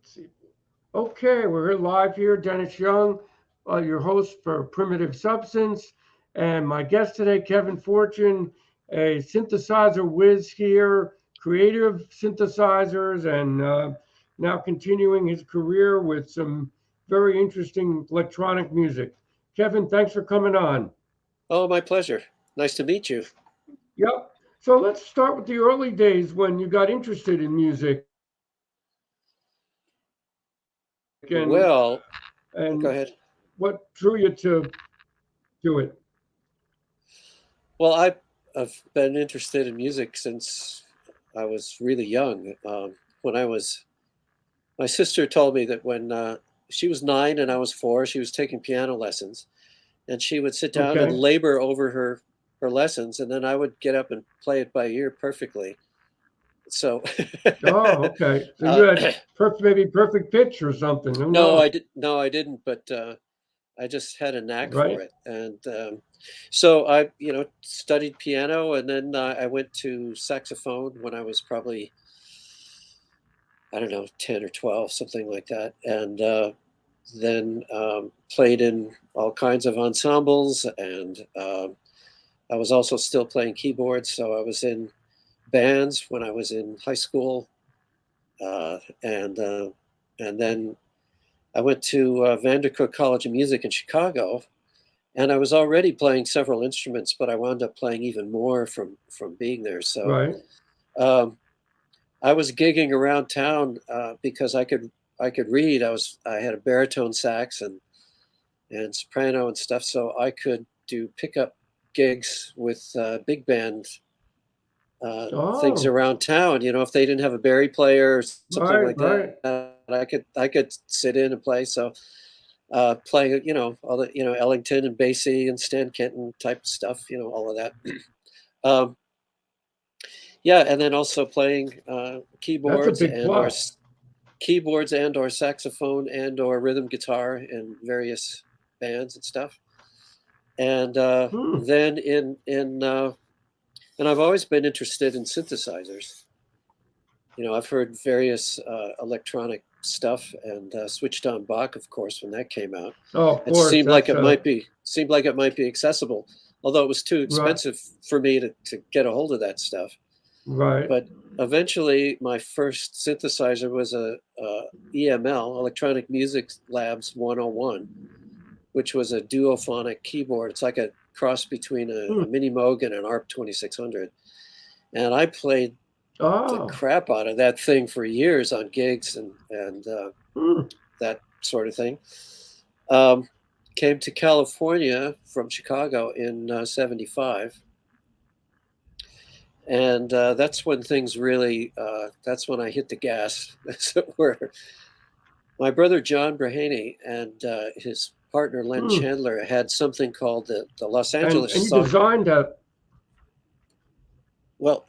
See. Okay, we're live here. Dennis Young, your host for Primitive Substance, and my guest today, Kevin Fortune, a synthesizer whiz here, creative synthesizers, and now continuing his career with some very interesting electronic music. Kevin, thanks for coming on. Oh, my pleasure. Nice to meet you. Yep. So let's start with the early days when you got interested in music Well, and go ahead. what drew you to it. Well, I've been interested in music since I was really young. My sister told me that when she was 9 and I was 4, she was taking piano lessons, and she would sit down and Okay. labor over her lessons, and then I would get up and play it by ear perfectly. So, Oh, okay. So you uh, had maybe perfect pitch or something. Who no, knows? I didn't, but I just had a knack for Right? it, and so I, studied piano, and then I went to saxophone when I was probably, I don't know, 10 or 12, something like that, and then played in all kinds of ensembles, and I was also still playing keyboards, so I was in bands when I was in high school, uh, and uh, and then I went to Vandercook College of Music in Chicago, and I was already playing several instruments, but I wound up playing even more from being there. So Right. um, I was gigging around town because I could read. I had a baritone sax and soprano and stuff, so I could do pickup gigs with big band things Oh, around town. You know, if they didn't have a Barry player or something right, like that, right. I could sit in and play. So playing, all the, Ellington and Basie and Stan Kenton type stuff, all of that. um, yeah, and then also playing That's a big plus. keyboards and or saxophone and or rhythm guitar in various bands and stuff. And Hmm. then and I've always been interested in synthesizers. I've heard various electronic stuff and switched on Bach, of course, when that came out. Oh, of It course. That's seemed like it might be accessible, although it was too right, expensive for me to get a hold of that stuff. right. But eventually, my first synthesizer was a EML, Electronic Music Labs 101, which was a duophonic keyboard. It's like a cross between Hmm. a Mini Moog and an ARP 2600. And I played the Oh, crap out of that thing for years on gigs and hmm. that sort of thing. Um, Came to California from Chicago in '75, and that's when things really. That's when I hit the gas, as it were. My brother John Brahaney and his partner Len Hmm. Chandler had something called the Los And Angeles you Song. designed that. Well,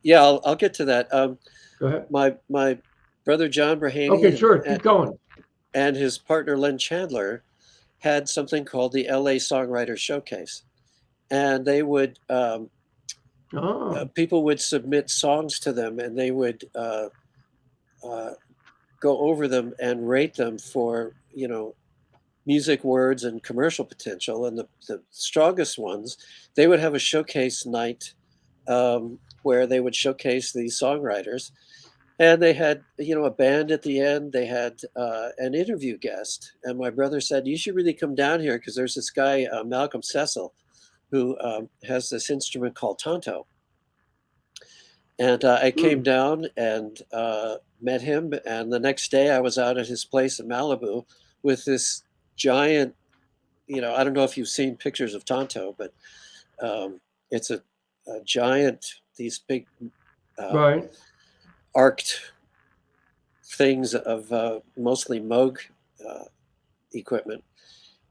yeah, I'll get to that. Go ahead. My brother John Okay, Brahaney sure. Keep going. and his partner Len Chandler had something called the LA Songwriter Showcase, and they would Oh, people would submit songs to them, and they would uh, go over them and rate them for music words and commercial potential. And the strongest ones, they would have a showcase night where they would showcase these songwriters. And they had, a band at the end. They had an interview guest, and my brother said, "You should really come down here because there's this guy, Malcolm Cecil, who has this instrument called tanto." And I hmm. came down and met him, and the next day I was out at his place in Malibu with this giant. I don't know if you've seen pictures of tanto, but it's a giant. These big uh, Right, arced things of mostly Moog uh, equipment,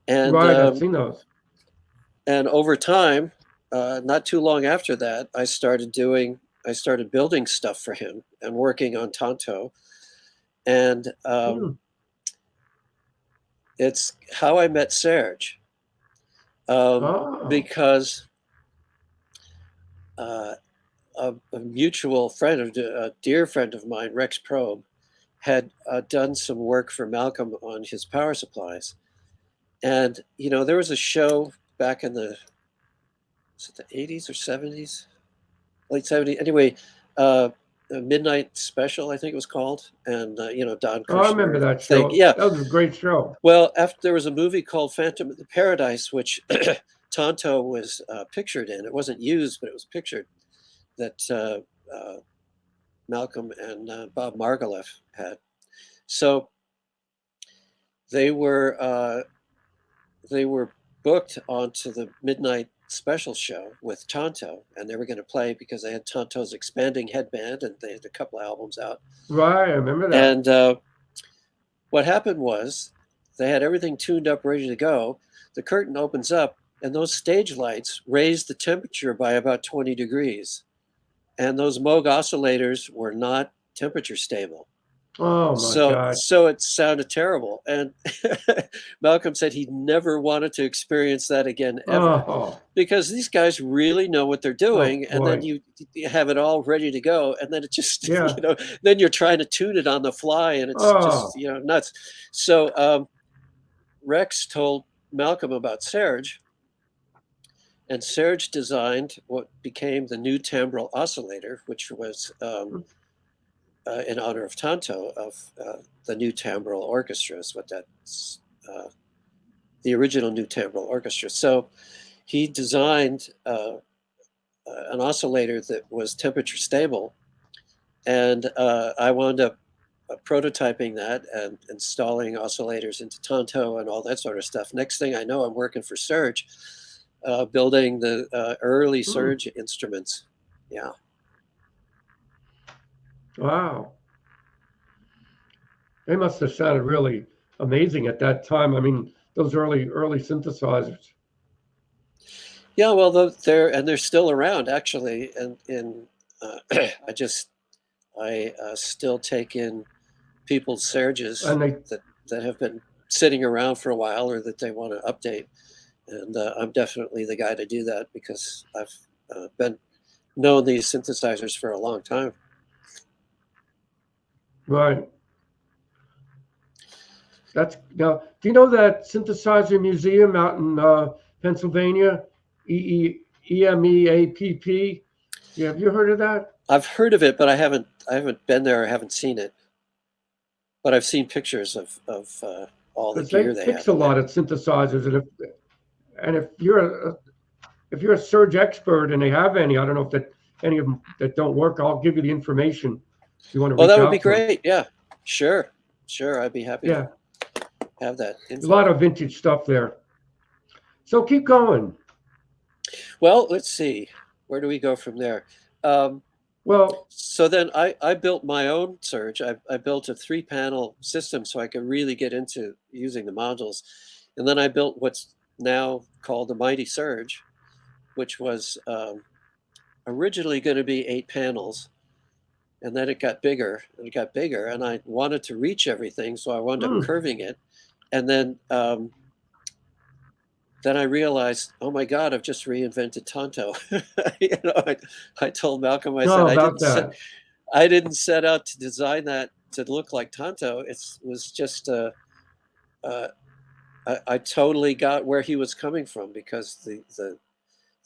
and right. I've seen those. and over time, not too long after that, I started building stuff for him and working on Tonto, and Hmm. it's how I met Serge, um, Oh, because uh, a mutual friend, a dear friend of mine, Rex Probe, had done some work for Malcolm on his power supplies. And, there was a show back in the 80s or 70s, late 70s. Anyway, a Midnight Special, I think it was called. And, Don Oh, I remember Kushner that thing. show. Yeah. That was a great show. Well, after there was a movie called Phantom of the Paradise, which Tonto was pictured in. It wasn't used, but it was pictured, that Malcolm and Bob Margouleff had. So they were booked onto the Midnight Special show with Tonto, and they were going to play because they had Tonto's Expanding Headband, and they had a couple of albums out. Right, I remember that. And what happened was they had everything tuned up, ready to go. The curtain opens up, and those stage lights raised the temperature by about 20 degrees. And those Moog oscillators were not temperature stable. Oh my God. So it sounded terrible. And Malcolm said he never wanted to experience that again ever, because these guys really know what they're doing. And then you have it all ready to go. And then it just, then you're trying to tune it on the fly, and it's just, nuts. So Rex told Malcolm about Serge, and Serge designed what became the new timbral oscillator, which was in honor of Tonto, of the new timbral orchestra, is what that's the original new timbral orchestra. So he designed an oscillator that was temperature stable, and I wound up prototyping that and installing oscillators into Tonto and all that sort of stuff. Next thing I know, I'm working for Serge, building the early Serge instruments. Yeah. Wow. They must have sounded really amazing at that time. I mean, those early synthesizers. Yeah, well, they're still around, actually, and I still take in people's Serges that have been sitting around for a while, or that they want to update, and I'm definitely the guy to do that, because I've been known these synthesizers for a long time. Right. Now, do you know that synthesizer museum out in Pennsylvania, EMEAPP? Have you heard of that? I've heard of it, but I haven't been there. I haven't seen it, but I've seen pictures of all the gear they fix have. a lot of synthesizers, and if you're a Serge expert and they have any, I don't know if any of them that don't work, I'll give you the information if you want to. Oh, that would be great. Yeah, sure, I'd be happy to have that info. A lot of vintage stuff there. So keep going. Well, let's see. Where do we go from there? So then I built my own Serge. I built a 3-panel system so I could really get into using the modules. And then I built what's now called the Mighty Serge, which was originally going to be 8 panels. And then it got bigger, and I wanted to reach everything, so I wound up curving it. And then I realized, oh my God, I've just reinvented Tonto. I told Malcolm, I said, I didn't set out to design that to look like Tonto. It was just, I totally got where he was coming from, because the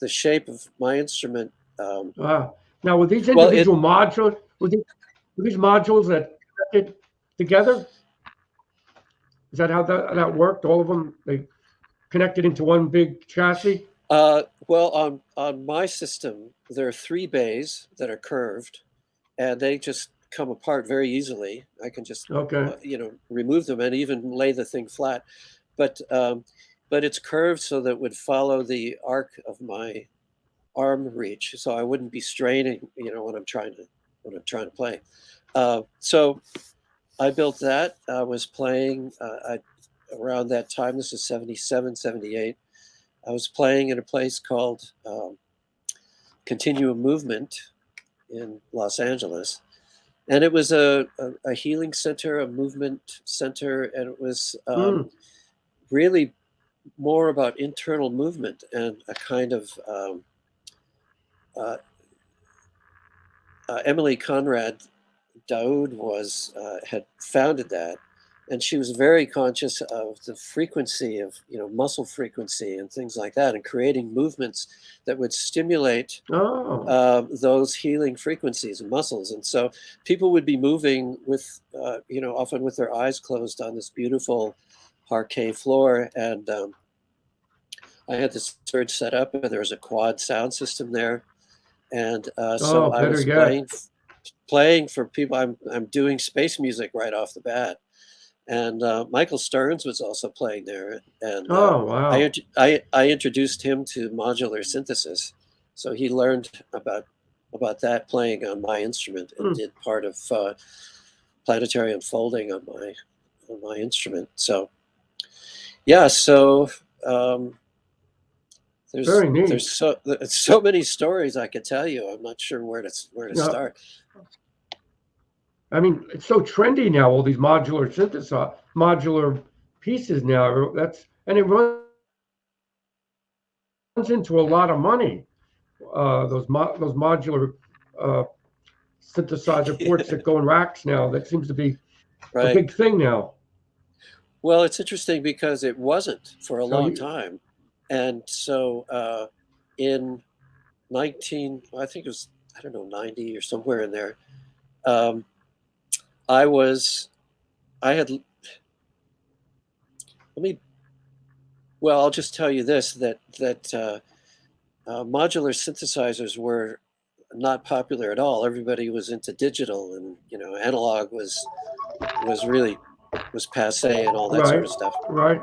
shape of my instrument. Now, with these individual modules, were these modules that connected together? Is that how that worked? All of them, they connected into one big chassis? Well, on my system, there are 3 bays that are curved, and they just come apart very easily. I can just remove them and even lay the thing flat. But it's curved so that it would follow the arc of my arm reach, so I wouldn't be straining, when I'm trying to play. So I built that. I was playing around that time. This is 77, 78. I was playing in a place called Continuum Movement in Los Angeles. And it was a healing center, a movement center, and it was really more about internal movement and a kind of Emilie Conrad Daoud was had founded that, and she was very conscious of the frequency of muscle frequency and things like that, and creating movements that would stimulate those healing frequencies and muscles. And so people would be moving with often with their eyes closed on this beautiful parquet floor, and I had this Serge set up, and there was a quad sound system there, and so I was playing for people. I'm doing space music right off the bat, and Michael Stearns was also playing there, and wow. I introduced him to modular synthesis, so he learned about that playing on my instrument, and did part of planetarium folding on my instrument. So yeah, so there's so many stories I could tell you. I'm not sure where to start. I mean, it's so trendy now, all these modular pieces now. And it runs into a lot of money. Those modular synthesizer ports that go in racks now. That seems to be a big thing now. Well, it's interesting because it wasn't for a long time. And so in I think it was, 90 or somewhere in there, I'll just tell you this, that modular synthesizers were not popular at all. Everybody was into digital, and analog was passé and all that sort of stuff. Right.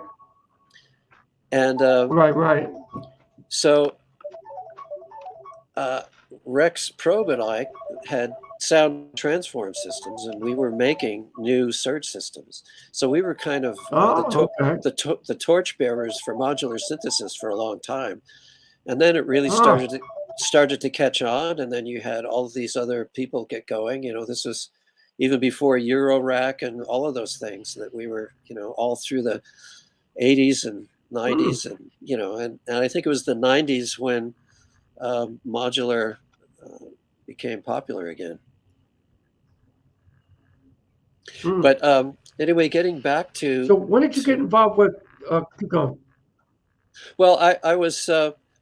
And right. So Rex Probe and I had sound transform systems, and we were making new Serge systems. So we were kind of the torchbearers for modular synthesis for a long time. And then it really started to catch on, and then you had all of these other people get going. This was even before Eurorack and all of those things that we were, all through the 80s and 90s, and and I think it was the 90s when modular became popular again. But anyway, getting back to... So when did you get involved with... keep going. Well, I was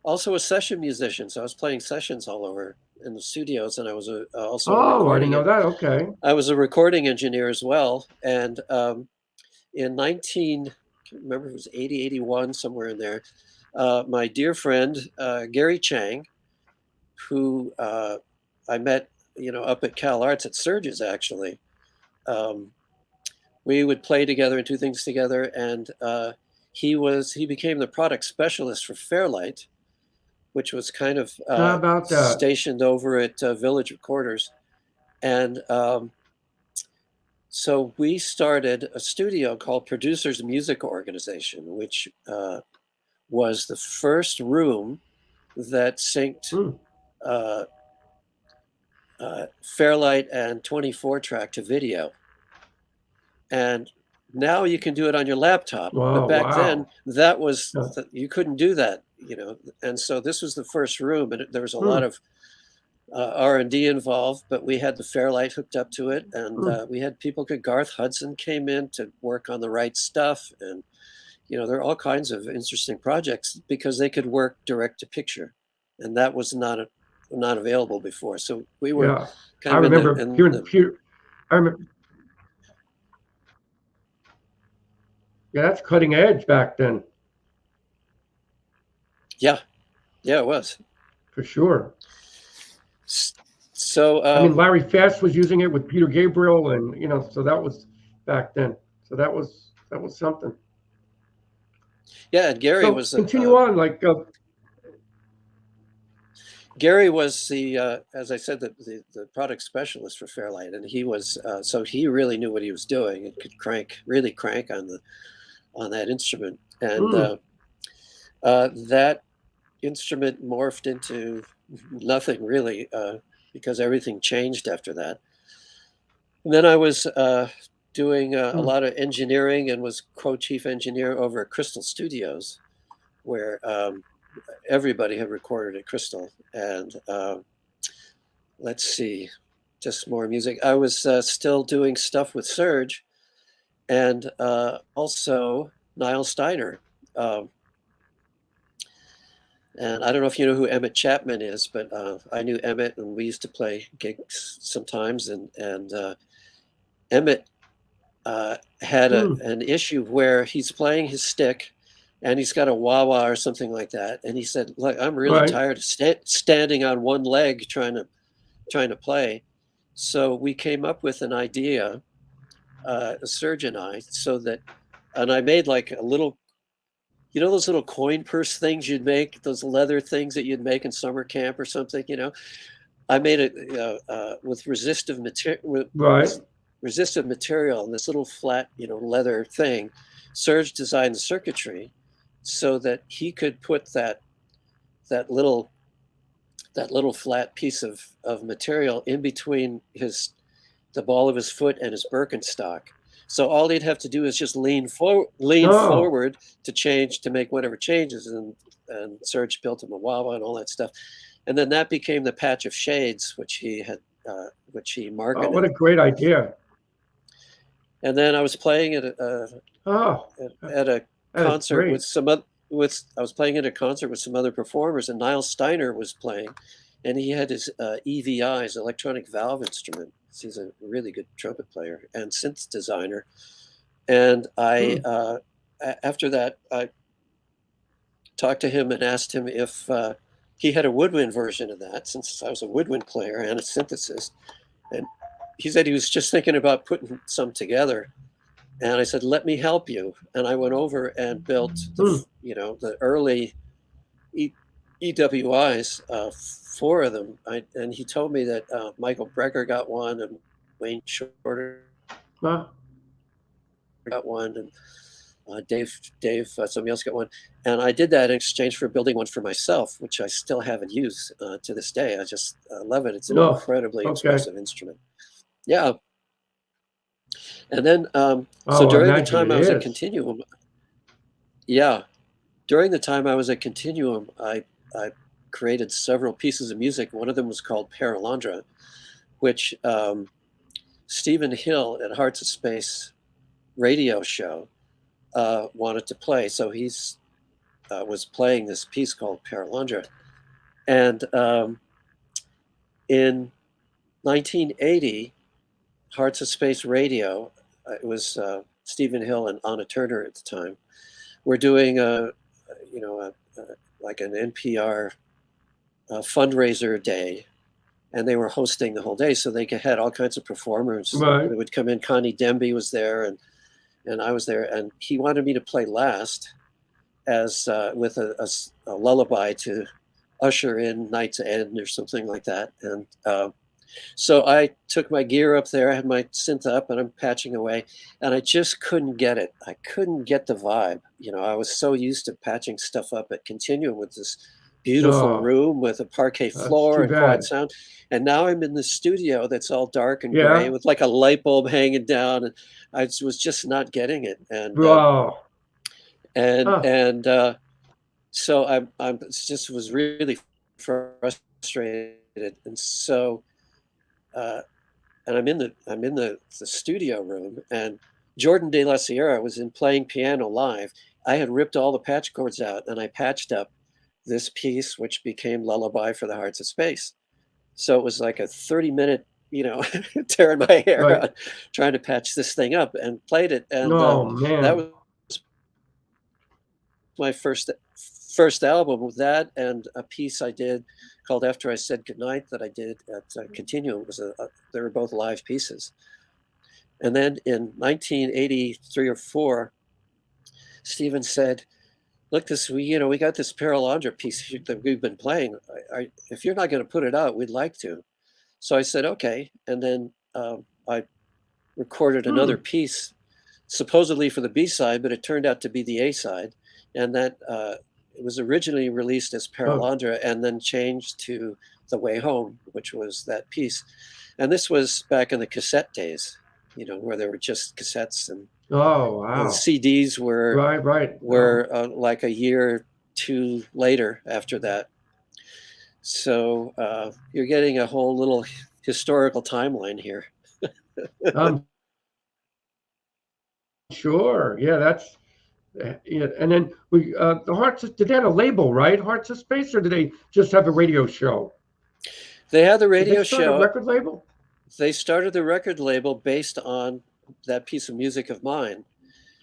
also a session musician, so I was playing sessions all over in the studios, and I was also I didn't know that. Okay. I was a recording engineer as well, and in I can't remember if it was 80, 81, somewhere in there, my dear friend Gary Chang, who I met up at Cal Arts at Serge's, actually. We would play together and do things together, and he became the product specialist for Fairlight, which was kind of stationed over at Village Recorders. And so we started a studio called Producers Music Organization, which was the first room that synced Fairlight and 24-track to video. And now you can do it on your laptop. But back then, that was you couldn't do that, And so this was the first room, and there was a lot of R&D involved, but we had the Fairlight hooked up to it, and we had people. Garth Hudson came in to work on the right stuff, and there are all kinds of interesting projects because they could work direct to picture, and that was not available before. So we were kind of I remember. Yeah, that's cutting edge back then. Yeah, it was. For sure. So I mean, Larry Fast was using it with Peter Gabriel, and so that was back then. So that was something. Yeah, and Gary was continue on like. Gary was the, as I said, the product specialist for Fairlight, and he was so he really knew what he was doing and could really crank on that instrument, and that instrument morphed into nothing really because everything changed after that. And then I was doing a lot of engineering and was co-chief engineer over at Crystal Studios, where everybody had recorded at Crystal. And let's see, just more music. I was still doing stuff with Serge, and also Niall Steiner. And I don't know if you know who Emmett Chapman is, but I knew Emmett, and we used to play gigs sometimes. And Emmett had an issue where he's playing his stick, and he's got a wah-wah or something like that. And he said, "Look, I'm really tired of standing on one leg trying to play." So we came up with an idea, Serge and I, and I made like a little, those little coin purse things you'd make, those leather things that you'd make in summer camp or something, I made it with resistive material, resistive material, and this little flat, leather thing. Serge designed the circuitry so that he could put that little flat piece of material in between the ball of his foot and his Birkenstock. So all he'd have to do is just lean forward to make whatever changes, and Serge built him a wah-wah and all that stuff, and then that became the patch of shades which he marketed. Oh, what a great idea! And then I was playing at a concert with some other. I was playing at a concert with some other performers, and Niall Steiner was playing, and he had his EVIs, electronic valve instrument. He's a really good trumpet player and synth designer. And after that, I talked to him and asked him if he had a woodwind version of that, since I was a woodwind player and a synthesist. And he said he was just thinking about putting some together. And I said, "Let me help you." And I went over and built the early EWIs, 4 of them. And he told me that Michael Brecker got one, and Wayne Shorter got one, and Dave, somebody else got one. And I did that in exchange for building one for myself, which I still haven't used to this day. I just love it. It's an incredibly expressive instrument. Yeah. And then, so during the time I was at Continuum, I created several pieces of music. One of them was called Perelandra, which Stephen Hill at Hearts of Space radio show wanted to play. So he's was playing this piece called Perelandra. And in 1980, Hearts of Space Radio, it was Stephen Hill and Anna Turner at the time, were doing like an NPR fundraiser day, and they were hosting the whole day. So they had all kinds of performers that would come in. Connie Demby was there, and I was there, and he wanted me to play last as with a lullaby to usher in Night's End or something like that. And so I took my gear up there, I had my synth up, and I'm patching away, and I just couldn't get it. I couldn't get the vibe. I was so used to patching stuff up at Continuum with this beautiful room with a parquet floor and quiet sound. And now I'm in the studio that's all dark and gray with like a light bulb hanging down, and I was just not getting it. And so I just was really frustrated, and so. And I'm in the studio room, and Jordan De La Sierra was playing piano live. I had ripped all the patch cords out, and I patched up this piece, which became Lullaby for the Hearts of Space. So it was like a 30-minute, tearing my hair out, trying to patch this thing up, and played it. And that was my first album, with that and a piece I did called After I Said Goodnight that I did at Continuum. They were both live pieces. And then in 1983 or 4, Stephen said, "Look, we got this Perelandra piece that we've been playing. If you're not going to put it out, we'd like to." So I said, "Okay." And then I recorded another piece, supposedly for the B-side, but it turned out to be the A-side. And that it was originally released as Perelandra and then changed to The Way Home, which was that piece. And this was back in the cassette days, where there were just cassettes, and the CDs were like a year or 2 later after that. So you're getting a whole little historical timeline here. Um, sure. Yeah, that's yeah. And then the Hearts. Did they have a label, right? Hearts of Space, or did they just have a radio show? They had the Did they radio start a show. record label? They started the record label based on that piece of music of mine.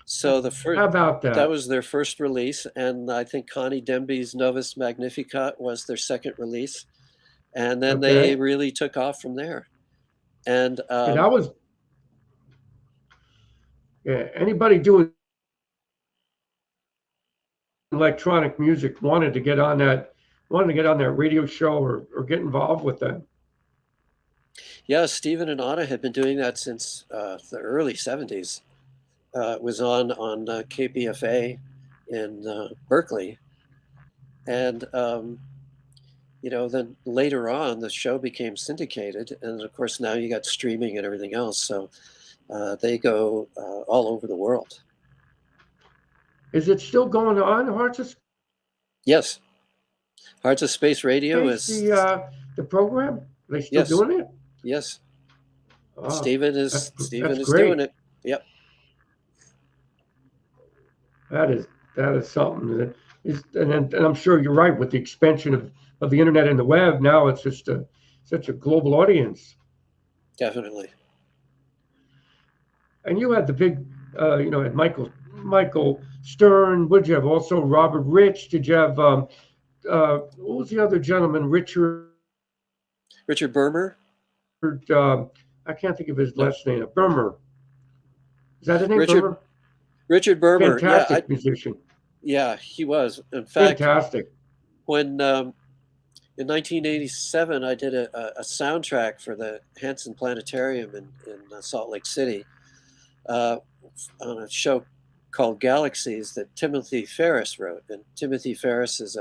So How about that that? was their first release, and I think Connie Demby's Novus Magnificat was their second release, and then they Okay. really took off from there. And Yeah, that was. Yeah. Anybody doing electronic music wanted to get on that radio show or get involved with them. yeah, Stephen and Anna had been doing that since the early 70s. It was on KPFA in Berkeley. And, then later on, the show became syndicated. And of course, now you got streaming and everything else. So they go all over the world. Is it still going on, Hearts of Yes. Hearts of Space Radio Space, is. the program? Are they still Yes. doing it? Yes. Oh, Stephen that's is great. doing it. Yep. That is something that is, and I'm sure you're right with the expansion of the internet and the web. Now it's just such a global audience. Definitely. And you had the big, had Michael Stearns. What did you have? Also Robert Rich. Did you have what was the other gentleman? Richard Burmer. I can't think of his last name. Burmer. Is that his name? Richard Burmer. Fantastic musician. Yeah, he was. In fact, fantastic. When in 1987, I did a soundtrack for the Hanson Planetarium in Salt Lake City on a show called Galaxies that Timothy Ferris wrote. And Timothy Ferris is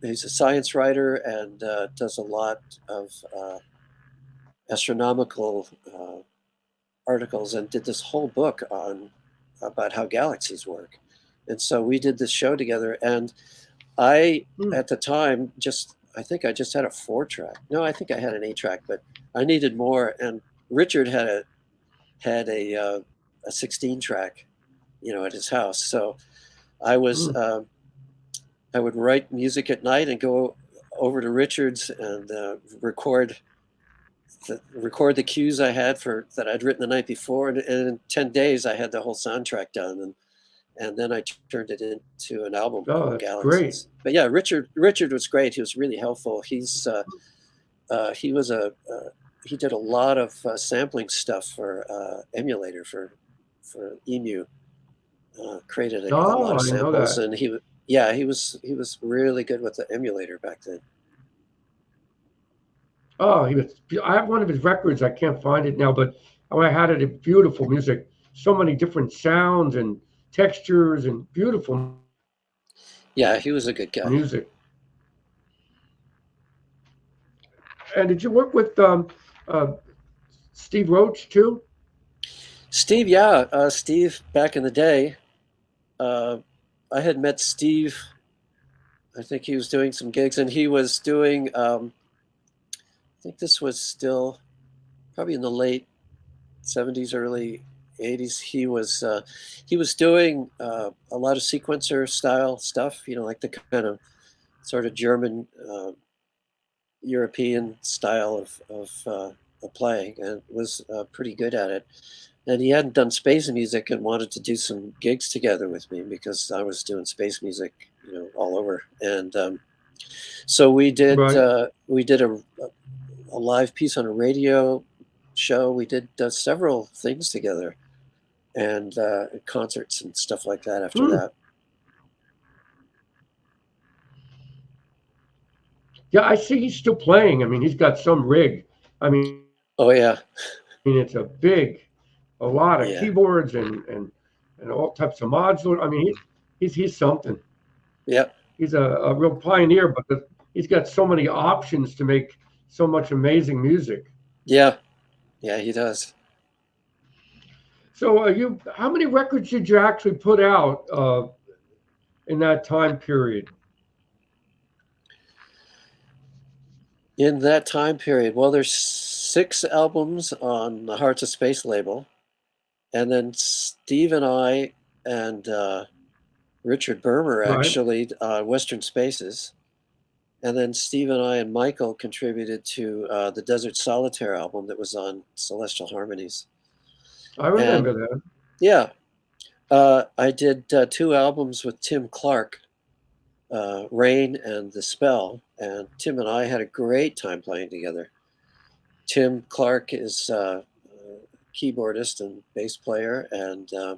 he's a science writer and does a lot of astronomical articles, and did this whole book about how galaxies work. And so we did this show together, and I at the time I think I just had a 4-track. No, I think I had an 8-track, but I needed more. And Richard had a 16-track, at his house. So I was I would write music at night and go over to Richard's and record the cues I had that I'd written the night before, and in 10 days I had the whole soundtrack done, and then I turned it into an album called Galaxies. Great. But yeah, Richard was great. He was really helpful. He did a lot of sampling stuff for emulator for EMU. Created a lot of samples, and he was really good with the emulator back then. Oh, I have one of his records. I can't find it now, but I had it in beautiful music. So many different sounds and textures and beautiful. Yeah, he was a good guy. Music. And did you work with Steve Roach too? Steve, yeah. Steve, back in the day, I had met Steve. I think he was doing some gigs, and he was doing... I think this was still probably in the late 70s, early 80s. He was doing a lot of sequencer style stuff, like the kind of sort of German, European style of playing, and was pretty good at it. And he hadn't done space music and wanted to do some gigs together with me because I was doing space music, all over. And so we did a live piece on a radio show. We did several things together, and concerts and stuff like that after that. Yeah, I see he's still playing. I mean, he's got some rig. I mean, oh yeah. I mean, it's a lot of keyboards and all types of modular. I mean, he's something. Yeah. He's a real pioneer, but he's got so many options to make so much amazing music. Yeah, he does. So how many records did you actually put out in that time period? In that time period, well, there's 6 albums on the Hearts of Space label, and then Steve and I and Richard Burmer Right. actually Western Spaces, and then Steve and I and Michael contributed to the Desert Solitaire album that was on Celestial Harmonies. I remember And that. yeah, I did 2 albums with Tim Clark, Rain and The Spell, and Tim and I had a great time playing together. Tim Clark is a keyboardist and bass player, and I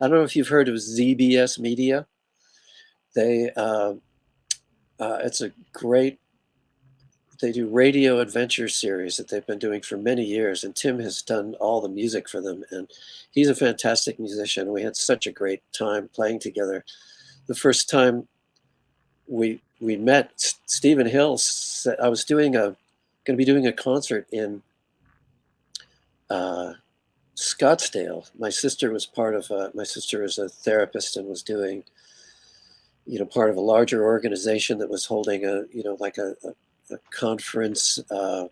don't know if you've heard of ZBS Media. They it's a great, they do radio adventure series that they've been doing for many years, and Tim has done all the music for them, and he's a fantastic musician. We had such a great time playing together. The first time we met, Stephen Hill said I was going to be doing a concert in Scottsdale. My sister was my sister is a therapist and was doing, part of a larger organization that was holding like a conference, I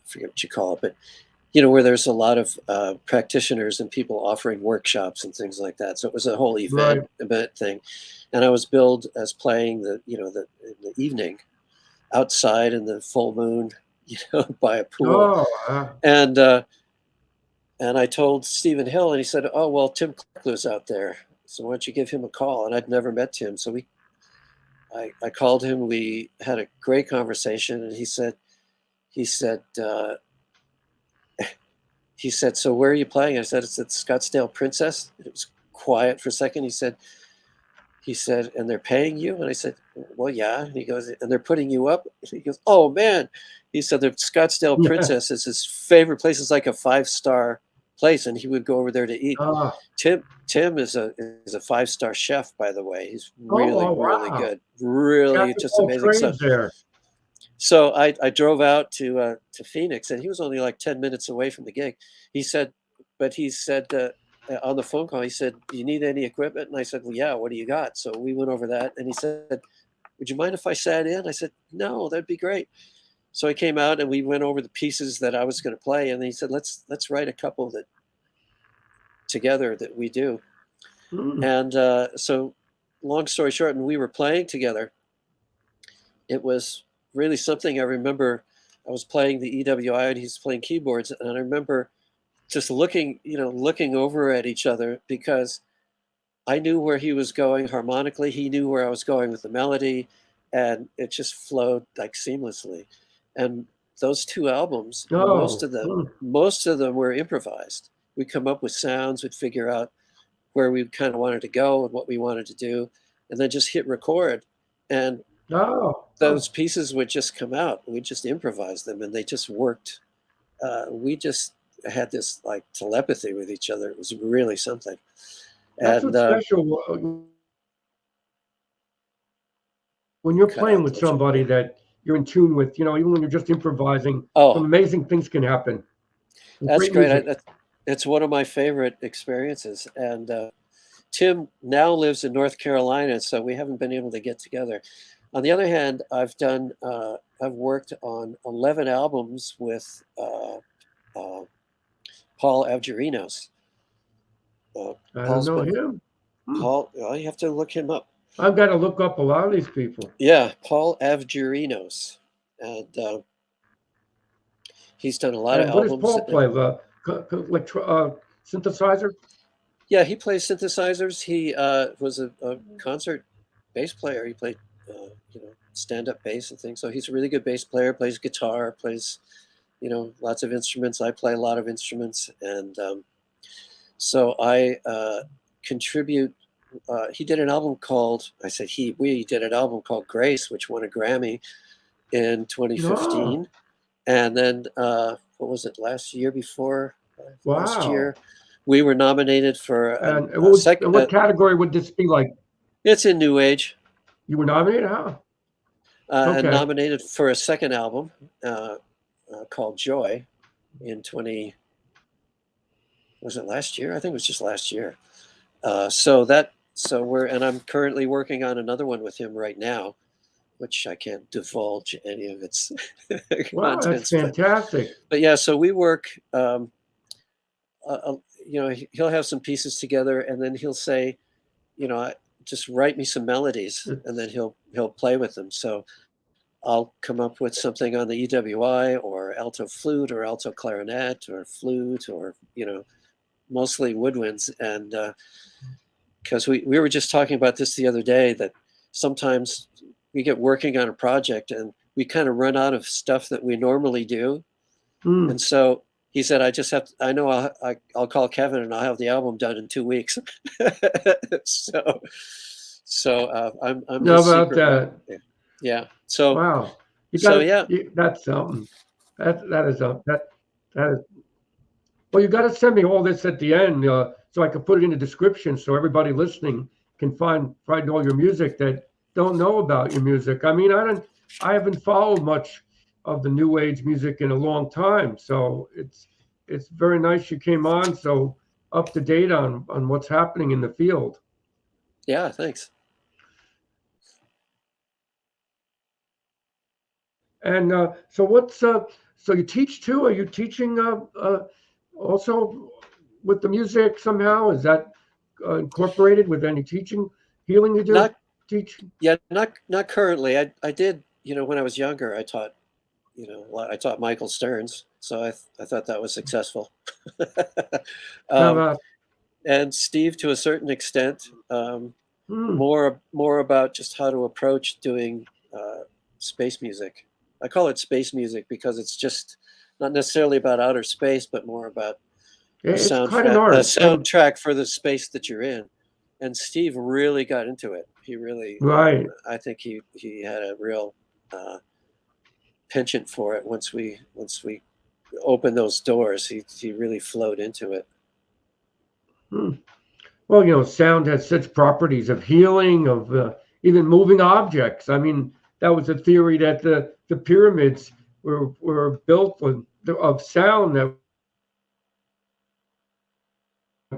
forget what you call it, but, where there's a lot of practitioners and people offering workshops and things like that. So it was a whole Right. event thing. And I was billed as playing in the evening outside in the full moon, by a pool. Oh, And I told Stephen Hill, and he said, "Oh, well, Tim Clark lives out there, so why don't you give him a call?" And I'd never met Tim, so I called him. We had a great conversation, and he said, "So where are you playing?" I said, "It's at Scottsdale Princess." It was quiet for a second. He said, "And they're paying you?" And I said, "Well, yeah." And he goes, "And they're putting you up?" He goes, "Oh man." He said the Scottsdale yeah. Princess is his favorite place. It's like a 5-star place, and he would go over there to eat. Ah. Tim is a 5-star chef, by the way. He's really, Oh, really wow. good. Really Jack of just all amazing. trades there. So I drove out to Phoenix, and he was only like 10 minutes away from the gig. He said on the phone call, he said, "Do you need any equipment?" And I said, "Well, yeah, what do you got?" So we went over that, and he said, "Would you mind if I sat in?" I said, "No, that'd be great." So I came out and we went over the pieces that I was going to play, and he said, "Let's write a couple that together that we do." Mm. And so, long story short, and we were playing together. It was really something. I remember I was playing the EWI and he's playing keyboards, and I remember just looking over at each other because I knew where he was going harmonically. He knew where I was going with the melody, and it just flowed like seamlessly. And those 2 albums, Oh. Mm. most of them were improvised. We'd come up with sounds, we'd figure out where we kind of wanted to go and what we wanted to do, and then just hit record. And Oh. those pieces would just come out. We just improvised them, and they just worked. We just had this like telepathy with each other. It was really something. That's And what's special when you're cut playing out with there for a somebody minute. that you're in tune with, even when you're just improvising, some Oh, amazing things can happen with that's great great. music. It's one of my favorite experiences. And Tim now lives in North Carolina, so we haven't been able to get together. On the other hand, I've worked on 11 albums with uh, Paul Avgerinos. I don't Paul's know been him. Hmm. Paul. Well, you have to look him up. I've got to look up a lot of these people. Yeah, Paul Avgerinos, and he's done a lot of And what does albums. Paul play? Synthesizer? Yeah, he plays synthesizers. He was a concert bass player. He played, stand-up bass and things. So he's a really good bass player. Plays guitar. Plays, lots of instruments. I play a lot of instruments, and so I contribute. He did an album called. I said he. We did an album called Grace, which won a Grammy in No. 2015, and then what was it year before? Last Wow. year, we were nominated for And a second. what category would this be like? It's in New Age, You were nominated? Huh? and Okay. nominated for a second album called Joy in 20. Was it last year? I think it was just last year. So I'm currently working on another one with him right now, which I can't divulge any of its Wow, that's contents. fantastic. But yeah, so we work. He'll have some pieces together, and then he'll say, just write me some melodies, and then he'll play with them. So I'll come up with something on the EWI or alto flute or alto clarinet or flute or mostly woodwinds. And because we were just talking about this the other day, that sometimes we get working on a project and we kind of run out of stuff that we normally do. And so he said, I'll call Kevin and I'll have the album done in 2 weeks. so I'm How about that? Yeah. So wow, that's something. That is. Well, you got to send me all this at the end, so I can put it in the description, so everybody listening can find all your music that don't know about your music. I mean, I haven't followed much of the new age music in a long time, so it's very nice you came on so up to date on what's happening in the field. Yeah, thanks. And so so you teach too? Are you teaching also with the music somehow? Is that incorporated with any teaching, healing you do? Yeah, not currently. I did, when I was younger, I taught Michael Stearns, so I thought that was successful. And Steve, to a certain extent, more about just how to approach doing space music. I call it space music because it's just not necessarily about outer space, but more about a soundtrack for the space that you're in. And Steve really got into it. He really, right. I think he had a real penchant for it. Once we opened those doors, he really flowed into it. Well, sound has such properties of healing, of even moving objects. I mean, that was a theory that the pyramids were built of sound that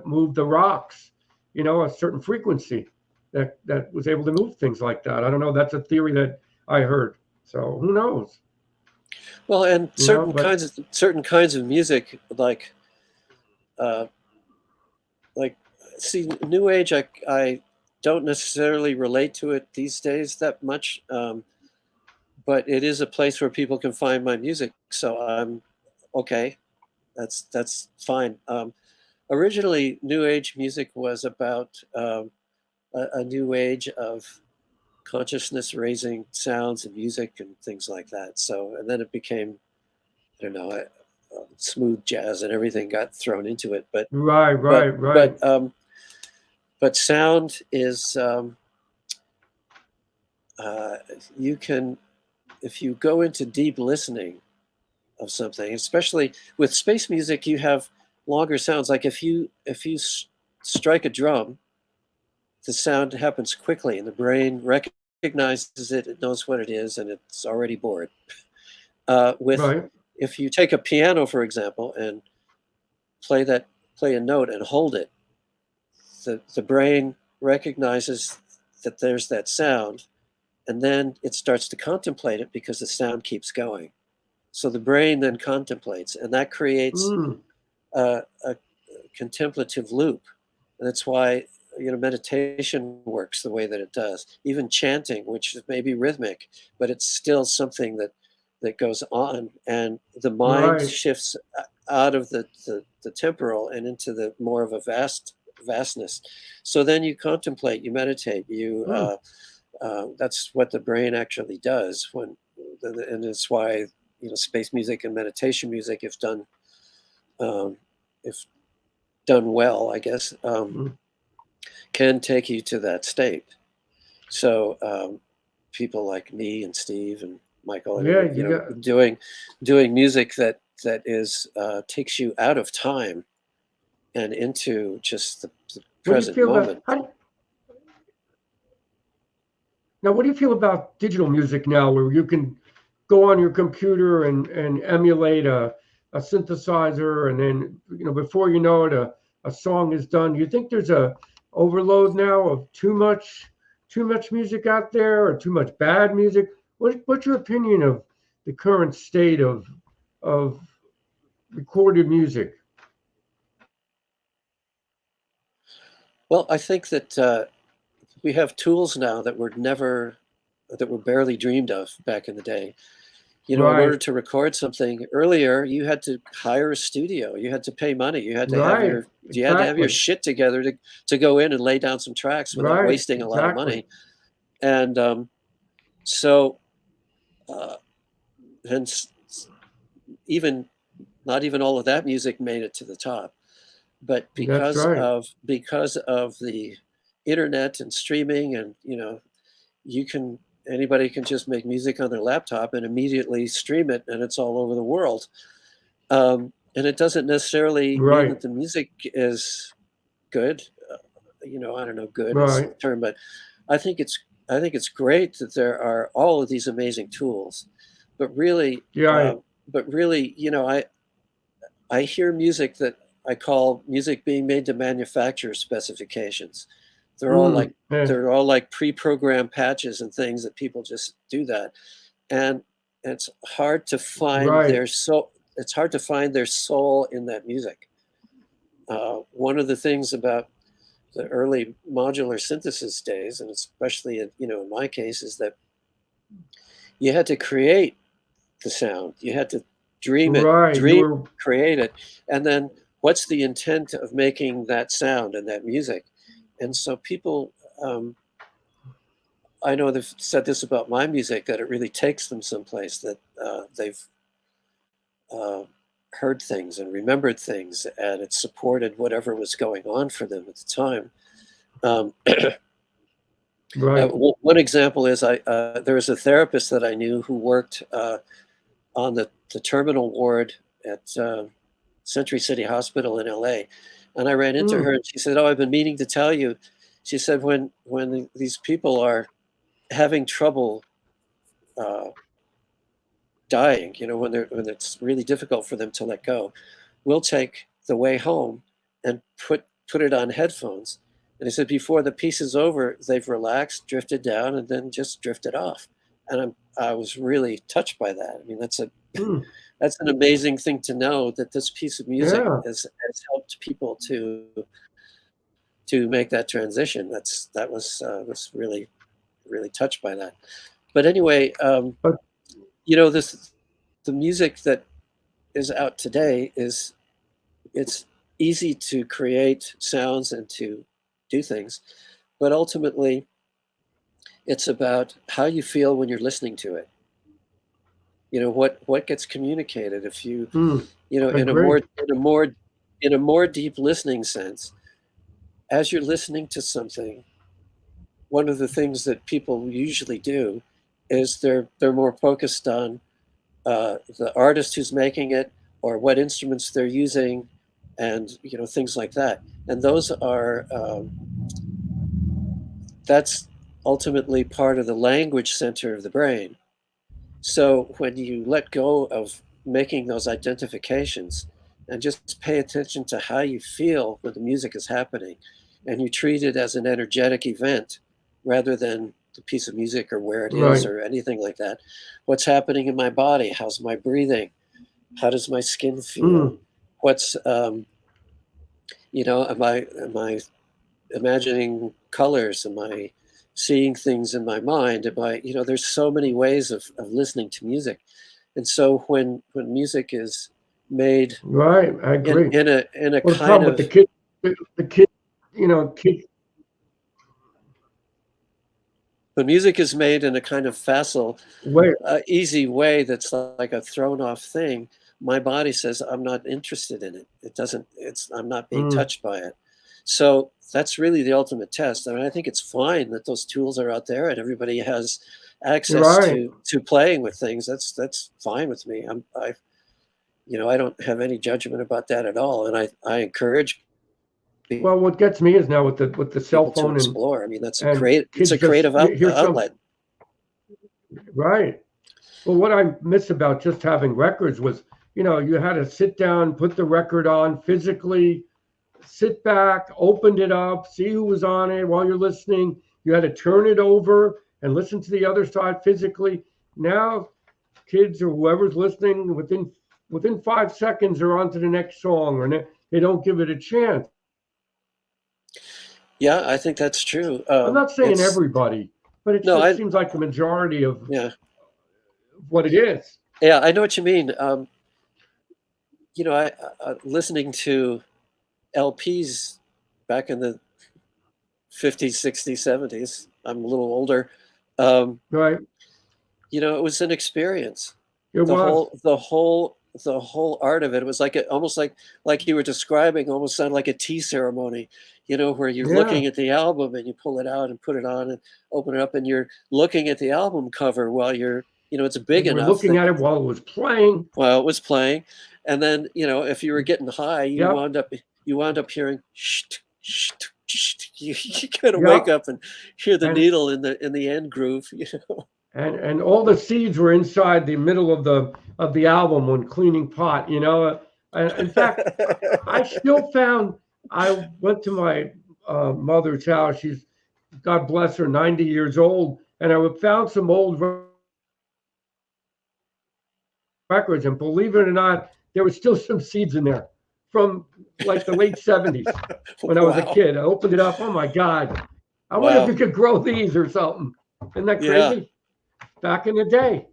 moved the rocks, a certain frequency that was able to move things like that. I don't know. That's a theory that I heard. So who knows? Well, and certain kinds of music, like see, New Age, I don't necessarily relate to it these days that much, but it is a place where people can find my music. So I'm okay. That's fine. Originally, New Age music was about a new age of consciousness raising sounds and music and things like that. So, and then it became, I don't know, smooth jazz and everything got thrown into it. But right. But sound is you can, if you go into deep listening of something, especially with space music, you have longer sounds. Like if you strike a drum, the sound happens quickly and the brain recognizes it, it knows what it is, and it's already bored. If you take a piano, for example, and play a note and hold it, the brain recognizes that there's that sound, and then it starts to contemplate it because the sound keeps going. So the brain then contemplates, and that creates a contemplative loop. And that's why meditation works the way that it does. Even chanting, which may be rhythmic, but it's still something that goes on, and the mind shifts out of the temporal and into the more of a vastness. So then you contemplate, you meditate, that's what the brain actually does and it's why space music and meditation music, if done well, I guess, can take you to that state. So people like me and Steve and Michael, doing music that is takes you out of time and into just the present moment. What do you feel about digital music now, where you can go on your computer and emulate a synthesizer, and then before you know it, a song is done? Do you think there's a overload now of too much too much music out there or too much bad music? What's your opinion of the current state of recorded music? Well, I think that we have tools now that were barely dreamed of back in the day. In order to record something earlier, you had to hire a studio. You had to pay money. You had to have your shit together to go in and lay down some tracks without wasting a lot of money. And even not even all of that music made it to the top. But because of the internet and streaming, and anybody can just make music on their laptop and immediately stream it, and it's all over the world. And it doesn't necessarily mean that the music is good. I don't know, good is the term, but I think it's great that there are all of these amazing tools. But really, I hear music that I call music being made to manufacturer specifications. They're all like pre-programmed patches and things that people just do that, and it's hard to find their soul. It's hard to find their soul in that music. One of the things about the early modular synthesis days, and especially in my case, is that you had to create the sound. You had to dream it, create it, and then what's the intent of making that sound and that music? And so people, I know they've said this about my music, that it really takes them someplace, that they've heard things and remembered things, and it supported whatever was going on for them at the time. One example is there was a therapist that I knew who worked on the terminal ward at Century City Hospital in LA. And I ran into her, and she said, "Oh, I've been meaning to tell you." She said, when these people are having trouble dying, when it's really difficult for them to let go, we'll take the way home and put it on headphones. And he said, before the piece is over, they've relaxed, drifted down, and then just drifted off. And I was really touched by that. I mean, that's an amazing thing to know, that this piece of music has helped people to make that transition. That was really, really touched by that. But anyway, the music that is out today it's easy to create sounds and to do things, but ultimately it's about how you feel when you're listening to it. What gets communicated. If you in a more deep listening sense, as you're listening to something, one of the things that people usually do is they're more focused on the artist who's making it, or what instruments they're using, and things like that. And those are that's ultimately part of the language center of the brain. So when you let go of making those identifications and just pay attention to how you feel when the music is happening, and you treat it as an energetic event rather than the piece of music or where it is or anything like that. What's happening in my body? How's my breathing? How does my skin feel? What's am I imagining colors? Am I seeing things in my mind? There's so many ways of listening to music. And so when music is made I agree. in a kind of the kid when music is made in a kind of facile, easy way, that's like a thrown off thing, my body says, I'm not interested in it. I'm not being touched by it. So that's really the ultimate test. I mean, I think it's fine that those tools are out there and everybody has access to playing with things. That's fine with me. I don't have any judgment about that at all. And I encourage people. Well, what gets me is now with the cell phone to explore. I mean, it's a creative outlet. Right. Well, what I miss about just having records was, you had to sit down, put the record on physically, sit back, opened it up, see who was on it while you're listening, You had to turn it over and listen to the other side physically. Now, kids or whoever's listening, within 5 seconds, they're on to the next song, or they don't give it a chance. Yeah, I think that's true. I'm not saying everybody, but it just seems like the majority of what it is. Yeah, I know what you mean. I listening to LPs back in the 50s, 60s, 70s. I'm a little older. Right. It was an experience. It was. The whole art of it was almost like you were describing, almost sounded like a tea ceremony, where you're looking at the album and you pull it out and put it on and open it up, and you're looking at the album cover while you're, it's big enough. We're looking at it while it was playing. While it was playing. And then, if you were getting high, you wound up hearing you kind of wake up and hear the needle in the end groove, And all the seeds were inside the middle of the album when cleaning pot, In fact, I still found, I went to my mother's house. She's, God bless her, 90 years old, and I found some old records, and believe it or not, there was still some seeds in there from like the late 70s when I was a kid. I opened it up. Oh my God. I wonder if you could grow these or something. Isn't that crazy? Yeah. Back in the day.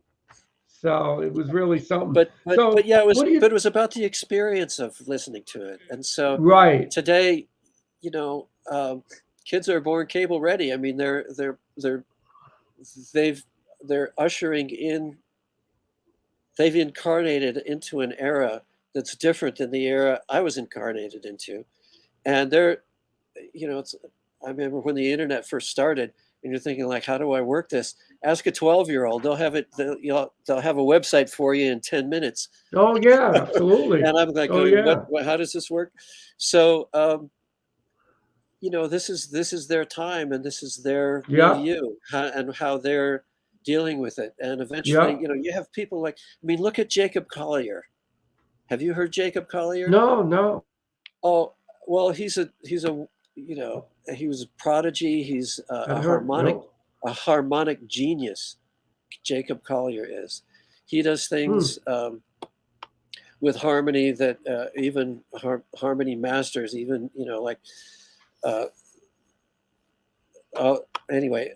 So it was really something. But it was about the experience of listening to it. And so today, kids are born cable ready. I mean, they're ushering in, they've incarnated into an era that's different than the era I was incarnated into. And I remember when the internet first started, and you're thinking like, how do I work this? Ask a 12-year-old. They'll have a website for you in 10 minutes. Oh yeah, absolutely. And I'm like, how does this work? So, this is their time, and this is their milieu, and how they're dealing with it. And eventually, you have people like, look at Jacob Collier. Have you heard Jacob Collier? No. Oh, well, he was a prodigy. He's a harmonic genius. Jacob Collier is. He does things with harmony that even harmony masters, even anyway,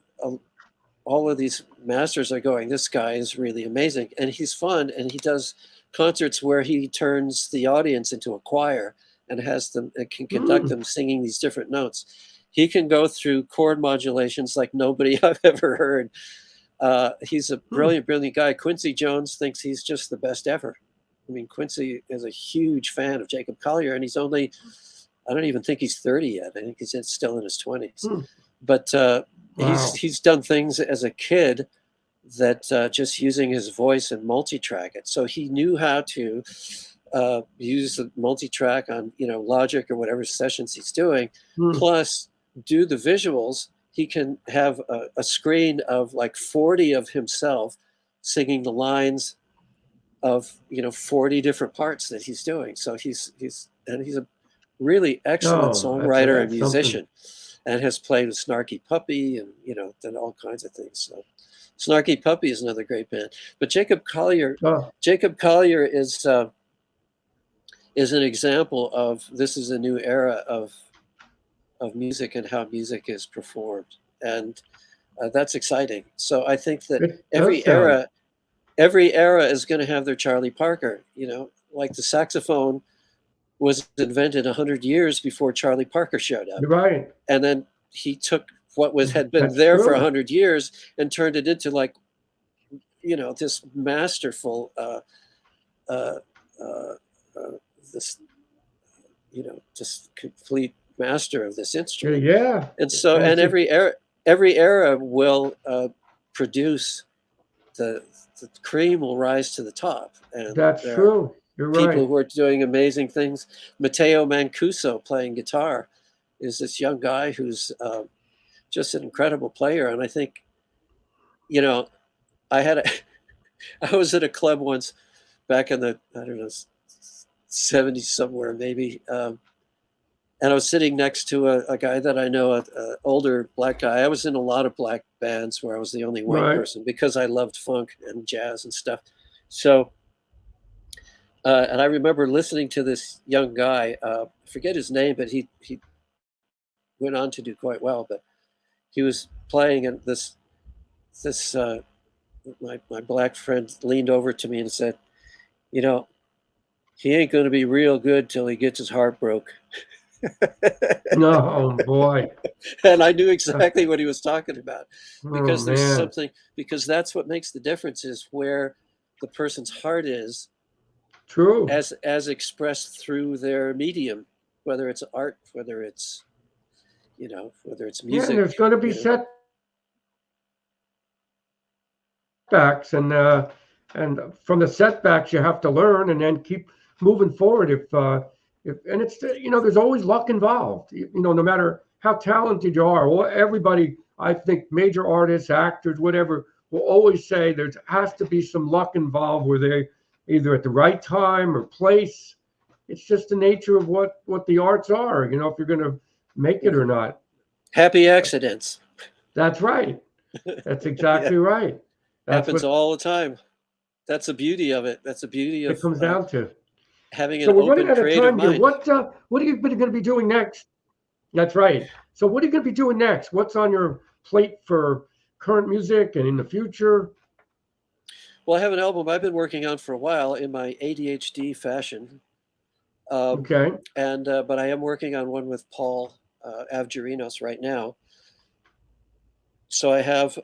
all of these masters are going, this guy is really amazing, and he's fun, and he does concerts where he turns the audience into a choir and has them and can conduct them singing these different notes. He can go through chord modulations like nobody I've ever heard. He's a brilliant guy. Quincy Jones thinks he's just the best ever. Quincy is a huge fan of Jacob Collier, and he's only, I don't even think he's 30 yet. I think he's still in his 20s. But he's done things as a kid that just using his voice and multi-track it. So he knew how to use the multi-track on Logic or whatever sessions he's doing, plus do the visuals. He can have a screen of like 40 of himself singing the lines of 40 different parts that he's doing. So he's a really excellent songwriter and musician, and has played with Snarky Puppy and done all kinds of things. So Snarky Puppy is another great band. But Jacob Collier is an example of, this is a new era of music and how music is performed, and that's exciting. So I think that every era is going to have their Charlie Parker. Like the saxophone was invented 100 years before Charlie Parker showed up. Right. And then he took what had been there for 100 years and turned it into this masterful just complete master of this instrument. Yeah. And so, and every era will produce the cream will rise to the top. And that's true. You're right. People who are doing amazing things. Matteo Mancuso playing guitar is this young guy who's just an incredible player. And I think, I was at a club once back in the, 70s somewhere maybe. and I was sitting next to a guy that I know, an older black guy. I was in a lot of black bands where I was the only white Right. person because I loved funk and jazz and stuff. So, and I remember listening to this young guy. I forget his name, but he went on to do quite well. But he was playing, and this my black friend leaned over to me and said, "You know, he ain't going to be real good till he gets his heart broke." No, oh boy. And I knew exactly what he was talking about, because Oh, there's man. something, because that's what makes the difference, is where the person's heart is, True. as expressed through their medium, whether it's art, whether it's, whether it's Yeah, music. and there's going to be setbacks, and from the setbacks you have to learn and then keep moving forward. If and it's there's always luck involved. No matter how talented you are, well, everybody, I think, major artists, actors, whatever, will always say there has to be some luck involved where they either at the right time or place. It's just the nature of what the arts are. If you're going to make it or not. Happy accidents. That's right. That's exactly right. That's happens all the time. That's the beauty of it. That's the beauty of it comes down to having an so we're open, running out of creative time here. mind. What are you going to be doing next? That's right. So what are you going to be doing next? What's on your plate for current music and in the future? Well, I have an album I've been working on for a while in my ADHD fashion. Okay. And but I am working on one with Paul Avgerinos right now. So I have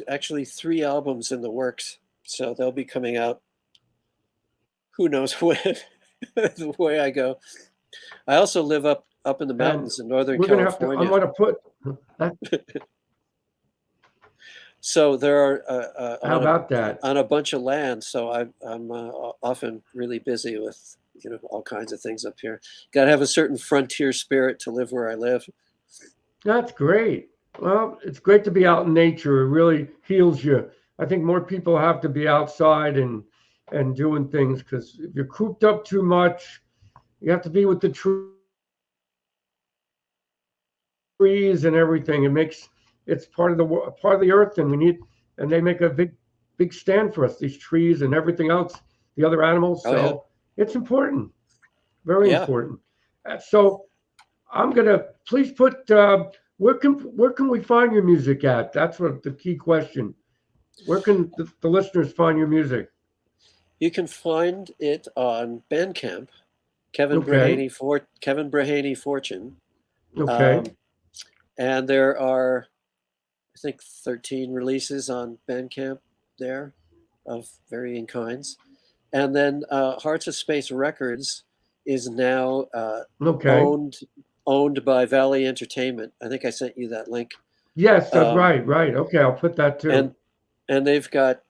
actually 3 albums in the works. So they'll be coming out. Who knows when? The way I go. I also live up in the mountains in Northern California. I'm going to put that. So there are How about that? On a bunch of land. So I'm often really busy with all kinds of things up here. Got to have a certain frontier spirit to live where I live. That's great. Well, it's great to be out in nature. It really heals you. I think more people have to be outside and doing things, because if you're cooped up too much, you have to be with the trees and everything. It's part of the earth, and they make a big stand for us. These trees and everything else, the other animals. So it's important, very important. So I'm gonna please put where can we find your music at? That's what the key question. Where can the listeners find your music? You can find it on Bandcamp, Kevin Brahaney Fortune. Okay. And there are, I think, 13 releases on Bandcamp there of varying kinds. And then Hearts of Space Records is now owned by Valley Entertainment. I think I sent you that link. Yes, right. Okay, I'll put that too. And they've got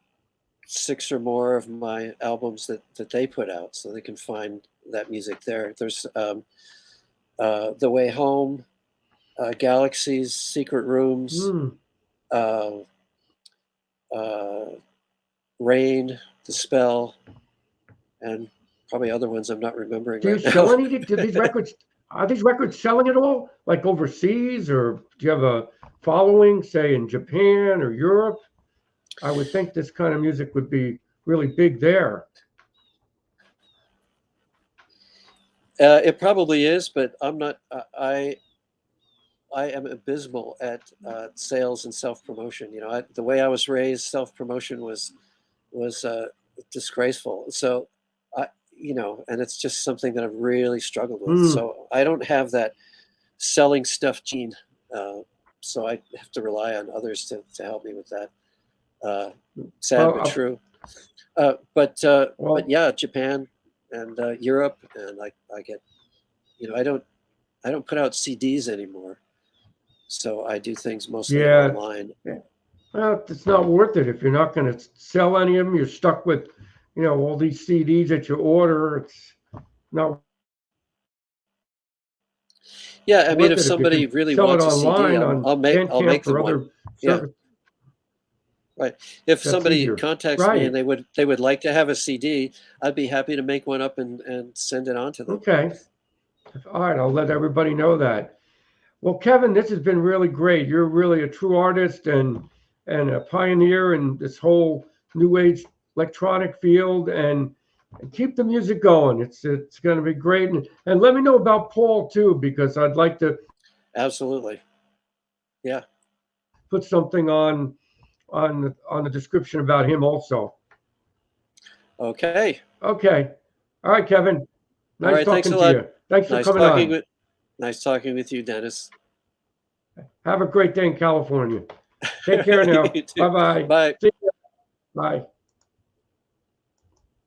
6 or more of my albums that they put out, so they can find that music there. There's The Way Home, Galaxies, Secret Rooms, Rain, The Spell, and probably other ones I'm not remembering. Do you sell anything? Are these records selling at all, like overseas, or do you have a following, say, in Japan or Europe? I would think this kind of music would be really big there. It probably is, but I'm not. I am abysmal at sales and self-promotion. The way I was raised, self-promotion was disgraceful. So, and it's just something that I've really struggled with. So I don't have that selling stuff gene. So I have to rely on others to help me with that. Sad but true. But yeah, Japan and Europe, and I get, I don't put out CDs anymore. So I do things mostly online. Yeah. Well, it's not worth it if you're not going to sell any of them. You're stuck with, all these CDs that you order. It's not. Yeah, I mean, if somebody really wants a CD, I'll make them one. Yeah. Right. If somebody contacts me and they would like to have a CD, I'd be happy to make one up and send it on to them. Okay. All right, I'll let everybody know that. Well, Kevin, this has been really great. You're really a true artist and a pioneer in this whole new age electronic field, and keep the music going. It's going to be great. And let me know about Paul too, because I'd like to Absolutely. Yeah. put something on the description about him also. Okay. Okay. All right, Kevin. Nice All right. Thanks talking a to lot. you. Thanks for Nice coming talking on. with. Nice talking with you, Dennis. Have a great day in California. Take care now. You too. Bye-bye. Bye. See you. Bye.